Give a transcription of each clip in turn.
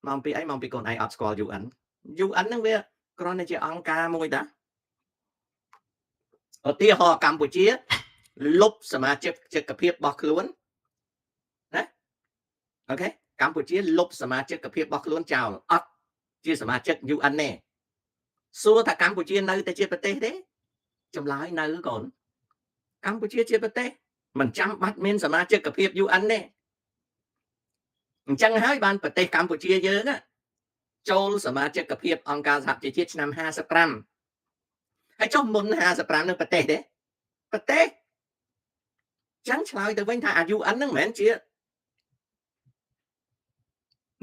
mong pi ấy mong pi con ai ọt score UN nó về còn này chỉ ông ca môi đã ở tia họ Campuchia lụcสมาชิกจักรภพរបស់ខ្លួនណាអូខេកម្ពុជាលុបសមាជិកភាពរបស់ខ្លួនចោលអត់ជាសមាជិក UN ទេសួរថាកម្ពុជានៅតែជាប្រទេសទេចម្លើយនៅកូនកម្ពុជាជាប្រទេសមិនចាំបាច់មានសមាជិកភាព UN ទេអញ្ចឹងហើយបានប្រទេសកម្ពុជាយើងចូលសមាជិកភាពអង្គការសហប្រជាជាតិឆ្នាំ55ហើយចុះមុន55នឹងប្រទេសទេប្រទេសចឹងឆ្លើយទៅវិញថាអា UN ហ្នឹងមិនមែនជា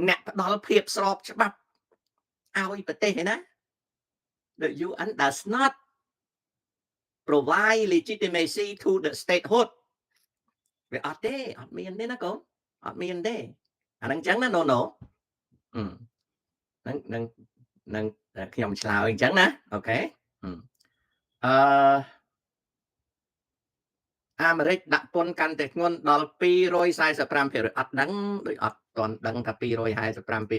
អ្នកផ្ដល់ភាពស្របច្បាប់ឲ្យប្រទេសឯណា The UN does not provide legitimacy to the statehood វាអត់ទេអត់មានទេណាកូនអត់មានទេអាហ្នឹងចឹងណា no នឹងខ្ញុំឆ្លើយអញ្ចឹងណាអូខេអាមេរិកដាក់ពន្ធកាន់តែធ្ងន់ដល់245%អត់ដឹងដូចអត់ទាន់ដឹងថា255%ទេ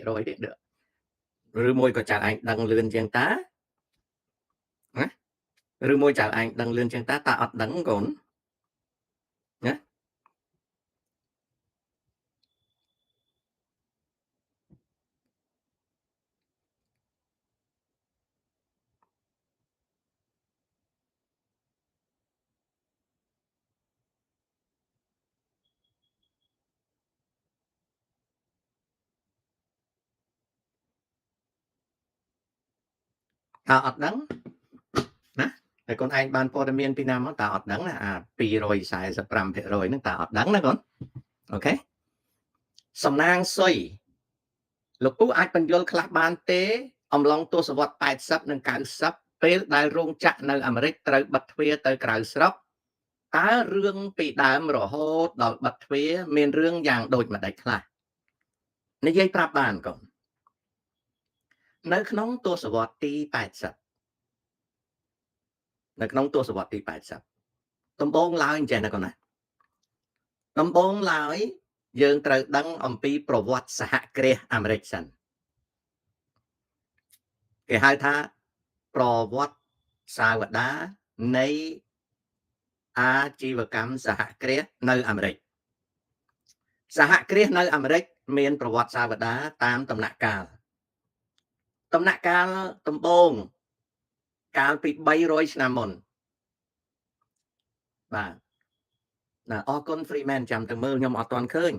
ឬមួយក៏ចៅឯងដឹងលឿនជាងតាណាឬមួយចៅឯងដឹងលឿនជាងតាអត់ដឹងកូនណាអត់ដឹងណាតែកូនឯងបានព័ត៌មានពីណាមកតើអត់ដឹងណាអា245%ហ្នឹងតើអត់ដឹងណាកូនអូខេសំណាងសុយលោកពូអាចបញ្យល់ខ្លះបានទេអំឡុងទសវត្សរ៍80និង90ពេលដែលរោងចក្រនៅអាមេរិកត្រូវបិទទ្វារទៅក្រៅស្រុកតើរឿងពីដើមរហូតដល់បិទទ្វារមានរឿងយ៉ាងដូចម្ដេចខ្លះនិយាយប្រាប់បានកូននៅក្នុងទសវត្សរ៍ទី80នៅក្នុងទសវត្សរ៍ទី80ដំបូងឡើយអញ្ចឹងណាកូនណាដំបូងឡើយយើងត្រូវដឹងអំពីប្រវត្តិសហគ្រាសអាមេរិកសិនគេហៅថាប្រវត្តិសាវតានៃអាជីវកម្មសហគ្រាសនៅអាមេរិកសហគ្រាសនៅអាមេរិកមានប្រវត្តិសាវតាតាមដំណាក់កាលដំបូងកាលពី300ឆ្នាំមុនបាទណាអរគុណ Freeman ចាំទៅមើលខ្ញុំអត់ទាន់ឃើញ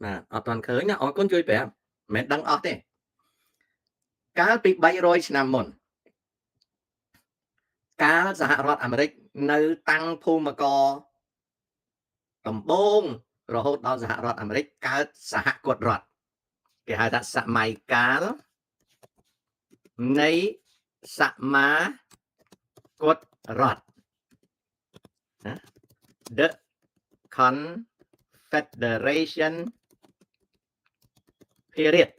បាទអត់ទាន់ឃើញណាអរគុណជួយប្រាប់មិនមែនដឹងអស់ទេកាលពី300ឆ្នាំមុនកាលសហរដ្ឋអាមេរិកនៅតាំងភូមិករដំបូងរហូតដល់សហរដ្ឋអាមេរិកកើតសហគមន៍រដ្ឋគេហៅថាសម័យកាលនៃសមាគមរដ្ឋណា The Confederation period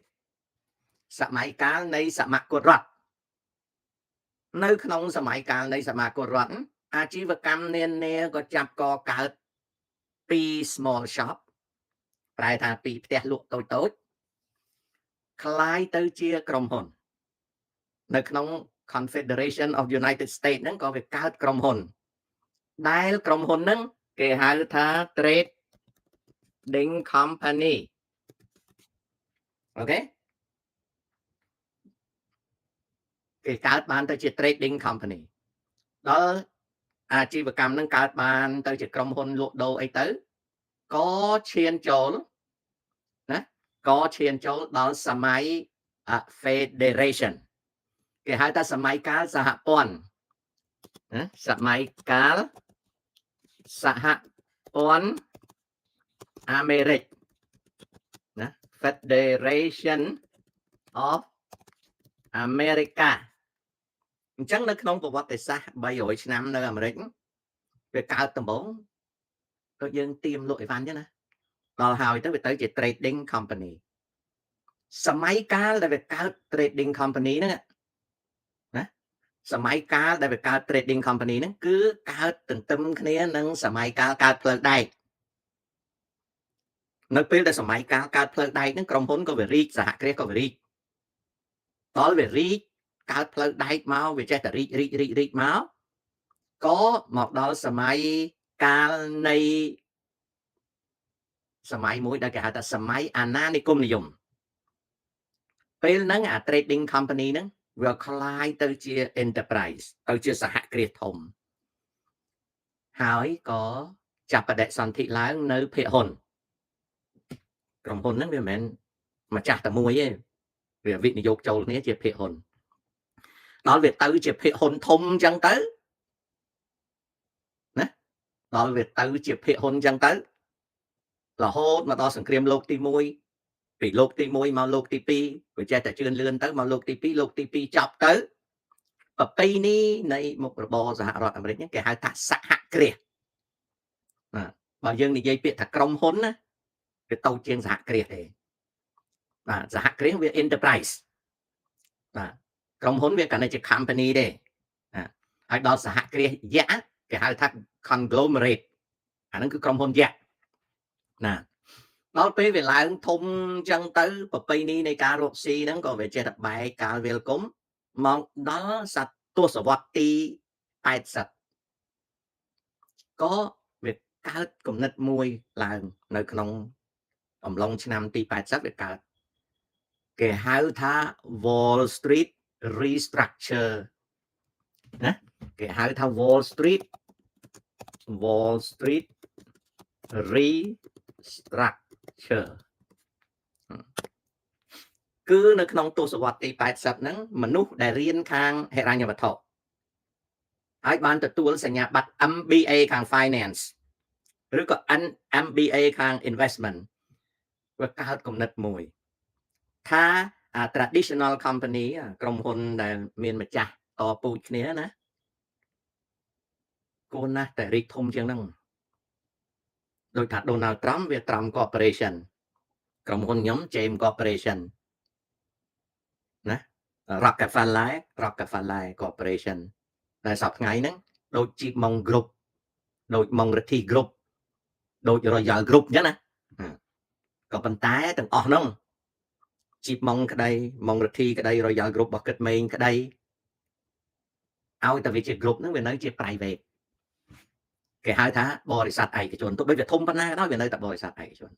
សម័យកាលនៃសមាគមរដ្ឋនៅក្នុងសម័យកាលនៃសមាគមរដ្ឋអាជីវកម្មនានាក៏ចាប់កកើតពី small shop ប្រែថាពីផ្ទះលក់តូចคล้ายទៅជាក្រុមហ៊ុននៅក្នុង Confederation of United States ហ្នឹងក៏វាកើតក្រុមហ៊ុនដែលក្រុមហ៊ុនហ្នឹងគេហៅថា Trading Company អូខេគេកើតបានទៅជា Trading Company ដល់អាជីវកម្មហ្នឹងកើតបានទៅជាក្រុមហ៊ុនលក់ដូរអីទៅក៏ឈានចូលណាក៏ឈានចូលដល់សម័យ Federation គេហៅថាសម័យកាលសហព័ន្ធណាសម័យកាលសហព័ន្ធអាមេរិកណា Federation of America អញ្ចឹងនៅក្នុងប្រវត្តិសាស្ត្រ300ឆ្នាំនៅអាមេរិកវាកើតដំបូងដូចយើងទៀមលក់អីវ៉ាន់ចឹងណាដល់ហើយទៅវាទៅជា trading company សម័យកាលដែលវាកើត trading company ហ្នឹងណាសម័យកាលដែលវាកើត trading company ហ្នឹងគឺកើតទន្ទឹមគ្នានឹងសម័យកាលកើតផ្លូវដែកនៅពេលដែលសម័យកាលកើតផ្លូវដែកហ្នឹងក្រុមហ៊ុនក៏វារីកសហគ្រាសក៏វារីក ដល់វារីកកើតផ្លូវដែកមកវាចេះតែរីកមកក៏មកដល់សម័យកាលនៃសម័យមួយដែលគេហៅថាសម័យអាណានិគមនិយមពេលហ្នឹងអា trading company ហ្នឹងវាคล้ายទៅជា enterprise ទៅជាសហគ្រាសធំហើយក៏ចាប់បដិសន្ធិឡើងនៅភាគហ៊ុនក្រុមហ៊ុនហ្នឹងវាមិនមែនម្ចាស់តែមួយទេវាវិនិយោគចូលគ្នាជាភាគហ៊ុនដល់វាទៅជាភាគហ៊ុនធំអញ្ចឹងទៅណាដល់វាទៅជាភាគហ៊ុនអញ្ចឹងទៅរហូតមកដល់សង្គ្រាមលោកទី1ពីលោកទី1មកលោកទី2វាចេះតែជឿនលឿនទៅមកលោកទី2លោកទី2ចប់ទៅប្រពៃណីនៃមុខរបរសហរដ្ឋអាមេរិកហ្នឹងគេហៅថាសហគ្រាសបើយើងនិយាយពាក្យថាក្រុមហ៊ុនណាវាតូចជាងសហគ្រាសទេបាទសហគ្រាសវា enterprise បាទក្រុមហ៊ុនវាកាន់តែជា company ទេហើយដល់សហគ្រាសយក្សគេហៅថា conglomerate អាហ្នឹងគឺក្រុមហ៊ុនយក្សណាដល់ពេលវាឡើងធំអញ្ចឹងទៅប្រពៃណីនៃការរកស៊ីហ្នឹងក៏វាចេះតែបែកកាលវាលគុំមកដល់ទសវត្សរ៍ទី80ក៏វាកើតគំនិតមួយឡើងនៅក្នុងអំឡុងឆ្នាំទី80វាកើតគេហៅថា Wall Street Restructure ណាគេហៅថា Wall Street Restructure គឺនៅក្នុងទសវត្សរ៍ទី80ហ្នឹងមនុស្សដែលរៀនខាងហិរញ្ញវត្ថុហើយបានទទួលសញ្ញាបត្រ MBA ខាង Finance ឬក៏ MBA ខាង Investment វាកើតគំនិតមួយថា traditional company ក្រុមហ៊ុនដែលមានម្ចាស់តពូជគ្នាណាគួរណាស់តែរីកធំជាងហ្នឹងដោយថា Donald Trump វា Trump Corporation ក្រុមហ៊ុនខ្ញុំ James Corporation ណា Rockefeller Corporation តែសប្តាហ៍ថ្ងៃហ្នឹងដូច Chipmunk Group ដូច Mongreti Group ដូច Royal Group អញ្ចឹងណាក៏ប៉ុន្តែទាំងអស់ហ្នឹង Chipmunk ក្តី Mongreti ក្តី Royal Group របស់គិតមេងក្តីឲ្យតែវាជា group ហ្នឹងវានៅជា private គេហៅថាបរិស័ទឯកជនទោះបីវាធំប៉ុណ្ណាក៏ដោយវានៅតែបរិស័ទឯកជន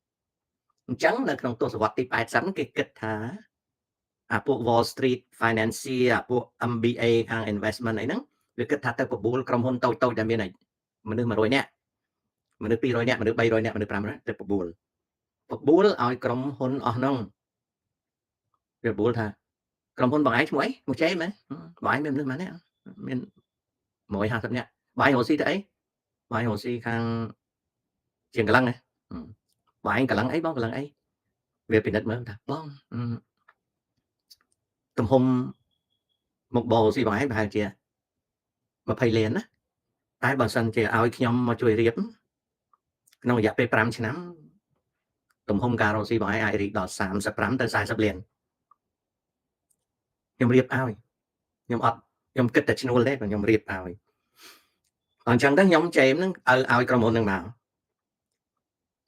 អញ្ចឹងនៅក្នុងទសវត្សរ៍ទី80គេគិតថាពួក Wall Street Financial ពួក MBA ខាង investment អីហ្នឹងវាគិតថាទៅបបួលក្រុមហ៊ុនតូចៗដែលមានមនុស្ស100នាក់មនុស្ស200នាក់មនុស្ស300នាក់មនុស្ស500នាក់ទៅបបួលឲ្យក្រុមហ៊ុនអស់ហ្នឹងវាបបួលថាក្រុមហ៊ុនបងឯងឈ្មោះអីឈ្មោះចេមែនបងឯងមានមនុស្សប៉ុន្មាននាក់មាន150នាក់បងឯងរកស៊ីទៅអីបងឯងរកស៊ីខាងជាងកន្លងណាបងឯងកន្លងអីបងកន្លងអីវាពិនិត្យមើលថាបងទំហំមុខបរស៊ីបងឯងប្រហែលជា20លានណាតែបើសិនជាឲ្យខ្ញុំមកជួយរៀបក្នុងរយៈពេល5ឆ្នាំទំហំការរកស៊ីបងឯងអាចរីកដល់35ទៅ40លានខ្ញុំរៀបឲ្យខ្ញុំគិតតែឈ្នួលទេខ្ញុំរៀបឲ្យអញ្ចឹងទៅខ្ញុំចេមនឹងឲ្យក្រុមហ៊ុននឹងមក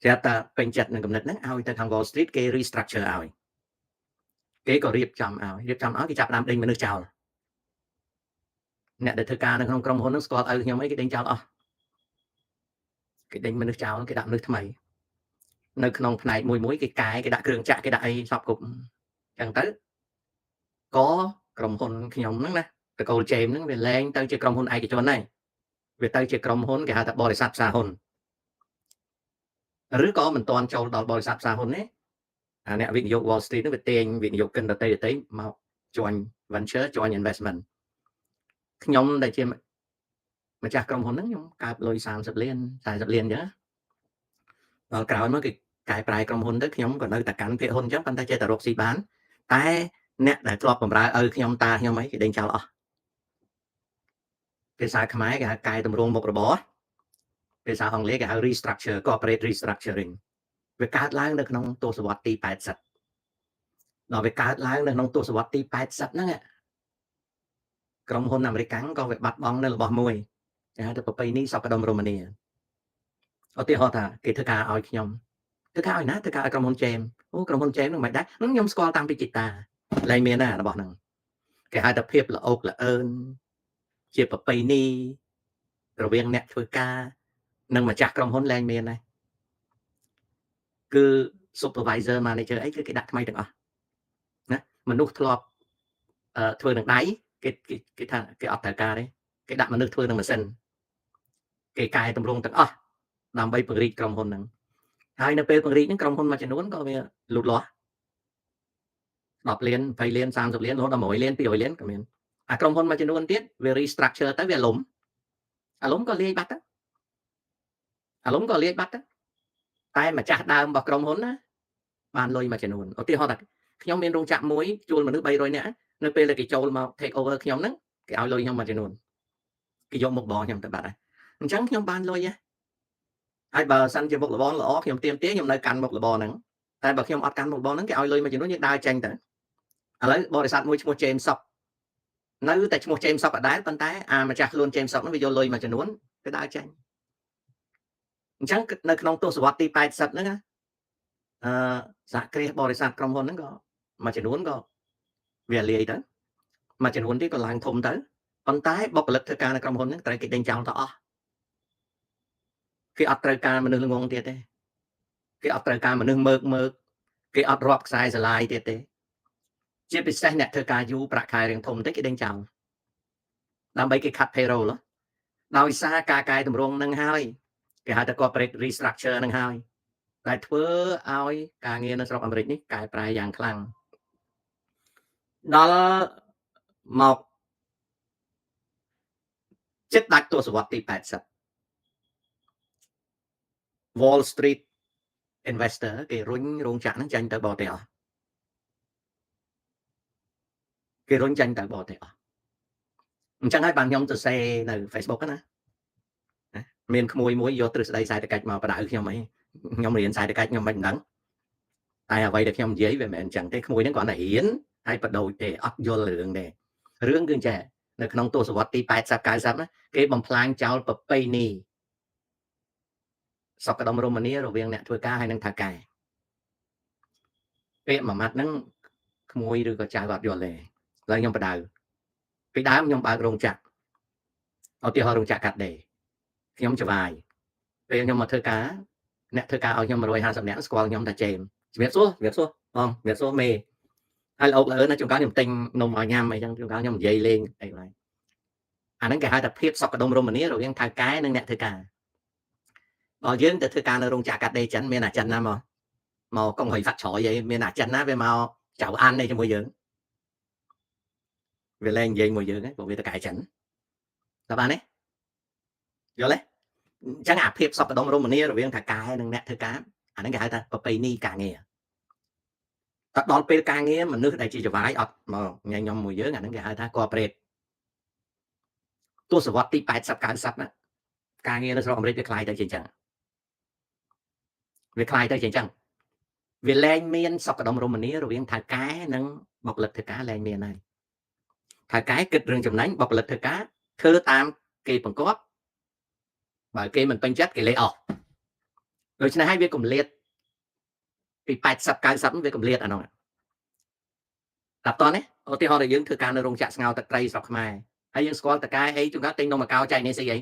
ចេះតែពេញចិត្តនឹងកំណត់ហ្នឹងឲ្យទៅខាង Wall Street គេ restructure ឲ្យគេក៏រៀបចំឲ្យគេចាប់ដើមដេញមនុស្សចោលអ្នកដែលធ្វើការនៅក្នុងក្រុមហ៊ុនហ្នឹងស្គាល់ឲ្យខ្ញុំអីគេដេញចោលអស់គេដេញមនុស្សចោលគេដាក់មនុស្សថ្មីនៅក្នុងផ្នែកមួយគេកែគេដាក់គ្រឿងចាក់គេដាក់អីសពគ្រប់អញ្ចឹងទៅក៏ក្រុមហ៊ុនខ្ញុំហ្នឹងណាតកូលជេមហ្នឹងវាលែងទៅជាក្រុមហ៊ុនឯកជនហើយវាទៅជាក្រុមហ៊ុនគេហៅថាបរិស័ទផ្សារហ៊ុនឬក៏មិនទាន់ចូលដល់បរិស័ទផ្សារហ៊ុនទេអ្នកវិនិយោគ Wall Street ហ្នឹងវាទាញវិនិយោគិនដទៃមក join venture join investment ខ្ញុំដែលជាម្ចាស់ក្រុមហ៊ុនហ្នឹងខ្ញុំកើបលុយ30លាន40លានអញ្ចឹងដល់ក្រោយមកគេកែប្រែក្រុមហ៊ុនទៅខ្ញុំក៏នៅតែកាន់ភាគហ៊ុនអញ្ចឹងប៉ុន្តែចេះតែរកស៊ីបានតែអ្នកដែលធ្លាប់បម្រើឲ្យខ្ញុំតាខ្ញុំអីគេដេញចោលអស់ភាសាខ្មែរគេហៅកែតម្រង់មុខរបរភាសាអង់គ្លេសគេហៅ restructure corporate restructuring វាកើតឡើងនៅក្នុងទសវត្សរ៍ទី80ដល់វាកើតឡើងនៅក្នុងទសវត្សរ៍ទី80ហ្នឹងក្រុមហ៊ុនអាមេរិកក៏វាបាត់បង់នៅរបស់មួយគេហៅថាប្រពៃណីសក្តិមរមនីឧទាហរណ៍ថាគេធ្វើការឲ្យខ្ញុំធ្វើការឲ្យណាធ្វើការឲ្យក្រុមហ៊ុន James ក្រុមហ៊ុន James ហ្នឹងមិនដែរខ្ញុំស្គាល់តាំងពីជីតាលែងមានណារបស់ហ្នឹង គេហៅថាភាពល្អោកល្អើនជាប្រពៃណីរវាងអ្នកធ្វើការនិងម្ចាស់ក្រុមហ៊ុនលែងមានដែរគឺ supervisor manager អីគឺគេដាក់ថ្មីទាំងអស់ណាមនុស្សធ្លាប់ធ្វើនឹងដៃគេថាគេអត់ត្រូវការទេគេដាក់មនុស្សធ្វើនឹងម៉ាស៊ីនគេកែតម្រង់ទាំងអស់ដើម្បីពង្រីកក្រុមហ៊ុនហ្នឹងហើយនៅពេលពង្រីកហ្នឹងក្រុមហ៊ុនមួយចំនួនក៏វាលូតលាស់10លាន20លាន30លានរហូតដល់100លាន200លានក៏មានអាក្រុមហ៊ុនមួយចំនួនទៀតវា restructure ទៅវាលំអាលំក៏លាយបាត់ទៅតែម្ចាស់ដើមរបស់ក្រុមហ៊ុនណាបានលុយមួយចំនួនឧទាហរណ៍ថាខ្ញុំមានរោងចក្រមួយជួលមនុស្ស300នាក់នៅពេលដែលគេចូលមក take over ខ្ញុំហ្នឹងគេឲ្យលុយខ្ញុំមួយចំនួនគេយកមុខបងខ្ញុំទៅបាត់ហើយអញ្ចឹងខ្ញុំបានលុយហើយបើសិនជាមុខរបរល្អខ្ញុំទៀមទាខ្ញុំនៅកាន់មុខរបរហ្នឹងតែបើខ្ញុំអត់កាន់មុខរបរហ្នឹងគេឲ្យលុយមួយចំនួនយើងដើរចេញទៅឥឡូវបរិស័ទមួយឈ្មោះ James Sock នៅតែឈ្មោះ James Sock ដដែលប៉ុន្តែអាម្ចាស់ខ្លួន James Sock ហ្នឹងវាយកលុយមួយចំនួនទៅដើរចេញអញ្ចឹងនៅក្នុងទសវត្សរ៍ទី80ហ្នឹងណាសហគ្រាសបរិស័ទក្រុមហ៊ុនហ្នឹងក៏មួយចំនួនក៏វាលាយទៅមួយចំនួនទៀតក៏ឡើងធំទៅប៉ុន្តែបុគ្គលិកធ្វើការនៅក្រុមហ៊ុនហ្នឹងត្រូវគេដេញចោលទៅអស់គេអត់ត្រូវការមនុស្សល្ងងទៀតទេគេអត់ត្រូវការមនុស្សមើកគេអត់រាប់ខ្សែស្រឡាយទៀតទេជាពិសេសអ្នកធ្វើការយូរប្រាក់ខែរៀងធំតិចគេដេញចោលដើម្បីគេ cut payroll ដោយសារការកែតម្រង់នឹងហើយគេហៅថា corporate restructure នឹងហើយដែលធ្វើឲ្យការងារនៅស្រុកអាមេរិកនេះកែប្រែយ៉ាងខ្លាំងដល់មកចិត្តដាច់ទសវត្សរ៍ទី80 Wall Street investor គេរុញរោងចក្រហ្នឹងចេញទៅបរទេសអស់គេរុញចេញទៅបរទេសអស់អញ្ចឹងហើយបានខ្ញុំសរសេរនៅ Facebook ណាមានក្មួយមួយយកទ្រឹស្ដីសេដ្ឋកិច្ចមកបដៅខ្ញុំអីខ្ញុំរៀនសេដ្ឋកិច្ចខ្ញុំមិនដឹងតែអ្វីដែលខ្ញុំនិយាយវាមិនមែនអញ្ចឹងទេក្មួយហ្នឹងគ្រាន់តែរៀនហើយបដូរទេអត់យល់រឿងទេរឿងគឺចេះនៅក្នុងទសវត្សរ៍ទី80 90ណាគេបំផ្លាញចោលប្រពៃណីសុខដុមរមនារវាងអ្នកធ្វើការហើយនឹងថៅកែពាក្យមួយម៉ាត់ហ្នឹងក្មួយឬក៏ចៅអត់យល់ទេឥឡូវខ្ញុំបដៅពីដើមខ្ញុំបើករោងចក្រឧទាហរណ៍រោងចក្រកាត់ដេរខ្ញុំច្បាយពេលខ្ញុំមកធ្វើការអ្នកធ្វើការឲ្យខ្ញុំ150នាក់ស្គាល់ខ្ញុំថាចេមជំរាបសួរបងជំរាបសួរមេហើយលោកលើណាជួនកាលខ្ញុំទិញនំឲ្យញ៉ាំអីចឹងជួនកាលខ្ញុំនិយាយលេងអីហ្នឹងអាហ្នឹងគេហៅថាភាពសុខដុមរមនារវាងថៅកែនិងអ្នកធ្វើការបើយើងទៅធ្វើការនៅរោងចក្រកាត់ដេរចិនមានអាចិនណាមកកុំហុយហ្វាក់ច្រយអីមានអាចិនណាវាមកចៅអាននេះជាមួយយើងវាលែងនិយាយមួយយើងព្រោះវាទៅកែចិនតើបានទេយល់ទេអញ្ចឹងអាភាពសុខដុមរមនារវាងថៅកែនិងអ្នកធ្វើការអាហ្នឹងគេហៅថាប្រពៃណីការងារតែដល់ពេលការងារមនុស្សដែលជាចវាយអត់មកញ៉ៃញ៉ំមួយយើងអាហ្នឹងគេហៅថា corporate ទសវត្សរ៍ទី80 90ណាការងារនៅស្រុកអាមេរិកវាคล้ายទៅជាអញ្ចឹងវាលែងមានសុខដុមរមនារវាងថៅកែនិងបុគ្គលិកធ្វើការលែងមានហើយថៅកែគិតរឿងចំណេញបុគ្គលិកធ្វើការធ្វើតាមគេបង្គាប់បើគេមិនពេញចិត្តគេលេអស់ដូច្នេះហើយវាគម្លាតពី80 90វាគម្លាតអានោះតែតោះនេះឧទាហរណ៍ដែលយើងធ្វើការនៅរោងចក្រស្ងោរទឹកត្រីស្រុកខ្មែរហើយយើងស្គាល់តកែអីជួនកាលទិញនំមកកៅចែកនេះស្អីអី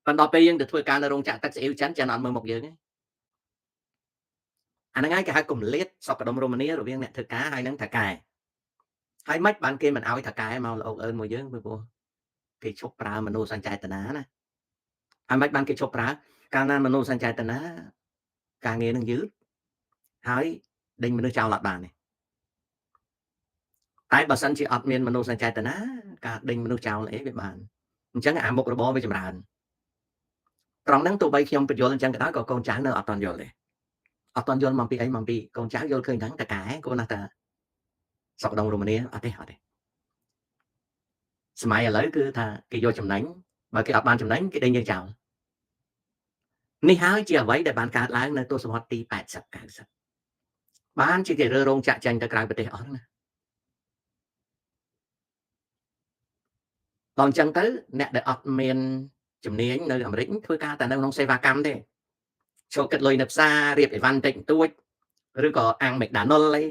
ប៉ុន្តែដល់ពេលយើងទៅធ្វើការនៅរោងចក្រទឹកស៊ីអ៊ីវចិនអត់មើលមុខយើងទេអាហ្នឹងហើយគេហៅគម្លាតសុខដុមរមនារវាងអ្នកធ្វើការហើយនឹងថៅកែហើយមិនបានគេមិនអោយថៅកែមកលោកអើនមួយយើងព្រោះគេឈប់ប្រើមនោសញ្ចេតនាណាហើយមិនបានគេឈប់ប្រើកាលណាមនោសញ្ចេតនាការងារនឹងយឺតហើយដេញមនុស្សចោលអត់បានទេតែបើសិនជាអត់មានមនោសញ្ចេតនាការដេញមនុស្សចោលអីវាបានអញ្ចឹងអាមុខរបរវាចម្រើនត្រង់ហ្នឹងទោះបីខ្ញុំបញ្យល់អញ្ចឹងក៏ដោយក៏កូនចៅនៅអត់ទាន់យល់ទេអត់ទាន់យល់មកពីអីមកពីកូនចៅយល់ឃើញហ្នឹងតកែគួរណាស់តាសុខដុមរមនាអត់ទេសម័យឥឡូវគឺថាគេយកចំណេញបើគេអត់បានចំណេញគេដេញយើងចោលនេះហើយជាអ្វីដែលបានកើតឡើងនៅទសវត្សរ៍ទី80 90បានជាគេរើរោងចក្រចេញទៅក្រៅប្រទេសអស់ណាដល់អញ្ចឹងទៅអ្នកដែលអត់មានជំនាញនៅអាមេរិកធ្វើការតែនៅក្នុងសេវាកម្មទេចូលគិតលុយនៅផ្សាររៀបអីវ៉ាន់តិចបន្តួចឬក៏អាំង McDonald អី